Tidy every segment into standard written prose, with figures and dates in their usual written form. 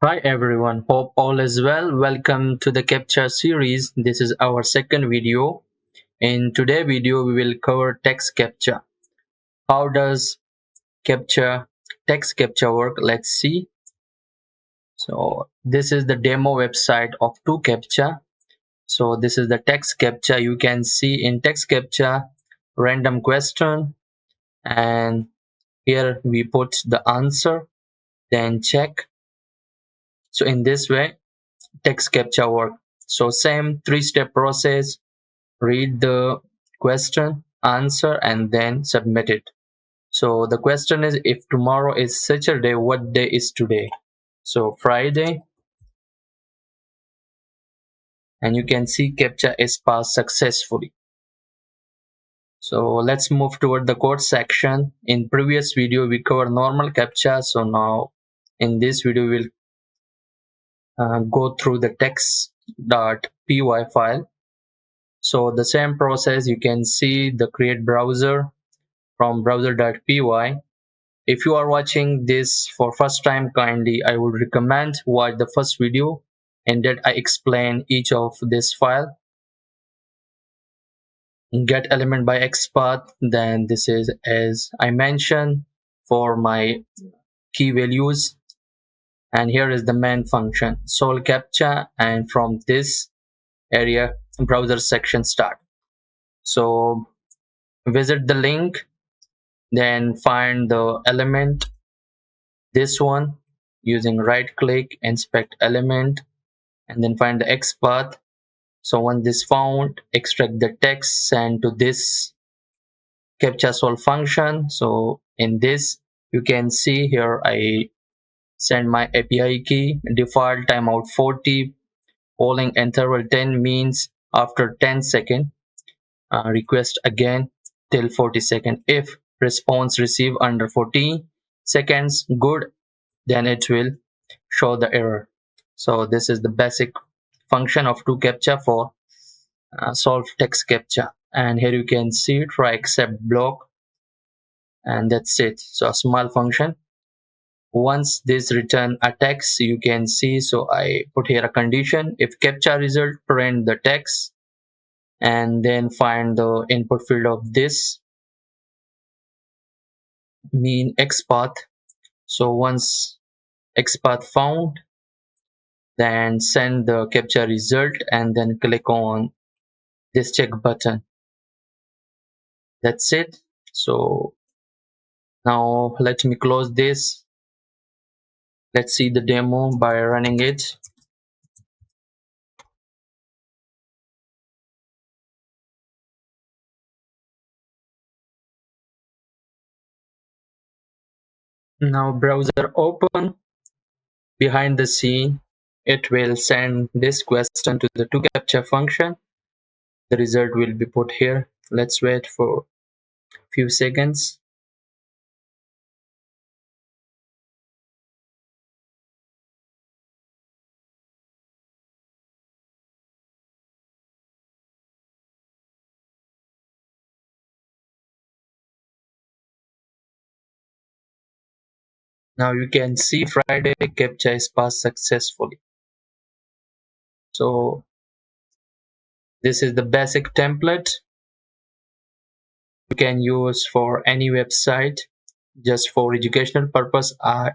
Hi everyone, hope all is well. Welcome to the CAPTCHA series. This is our second video. In today's video, we will cover Text CAPTCHA. How does CAPTCHA, Text CAPTCHA work? Let's see. So this is the demo website of 2Captcha. So this is the Text CAPTCHA. You can see in Text CAPTCHA random question, and here we put the answer, then check. So in this way, Text CAPTCHA work. So same three-step process: read the question, answer, and then submit it. So the question is, if tomorrow is Saturday, what day is today? So Friday. And you can see CAPTCHA is passed successfully. So let's move toward the code section. In previous video we covered normal CAPTCHA, so now in this video we'll go through the text.py file. So the same process, you can see the create browser from browser.py. If you are watching this for first time, kindly I would recommend watch the first video, and that I explain each of this file. Get element by XPath, then this is, as I mentioned, for my key values, and here is the main function solve CAPTCHA, and from this area browser section start. So visit the link, then find the element, this one, using right click, inspect element, and then find the XPath. So once this found, extract the text, send to this captcha solve function. So in this you can see here I send my API key, default timeout 40, polling interval 10 means after 10 seconds, request again till 40 seconds. If response receive under 40 seconds, good, then it will show the error. So this is the basic function of 2Captcha for solve text captcha. And here you can see try except block, and that's it. So a small function. Once this return a text, you can see, so I put here a condition: if captcha result, print the text, and then find the input field of this mean XPath. So once XPath found, then send the captcha result and then click on this check button. That's it. So now let me close this. Let's see the demo by running it. Now browser open. Behind the scene, it will send this question to the 2Captcha function. The result will be put here. Let's wait for a few seconds. Now you can see Friday CAPTCHA is passed successfully. So this is the basic template you can use for any website. Just for educational purpose, I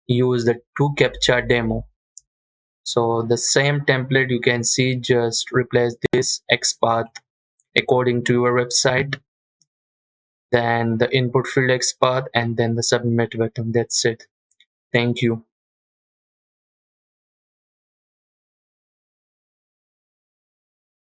use the 2Captcha demo. So the same template you can see, just replace this XPath according to your website, then the input field XPath, and then the submit button. That's it. Thank you.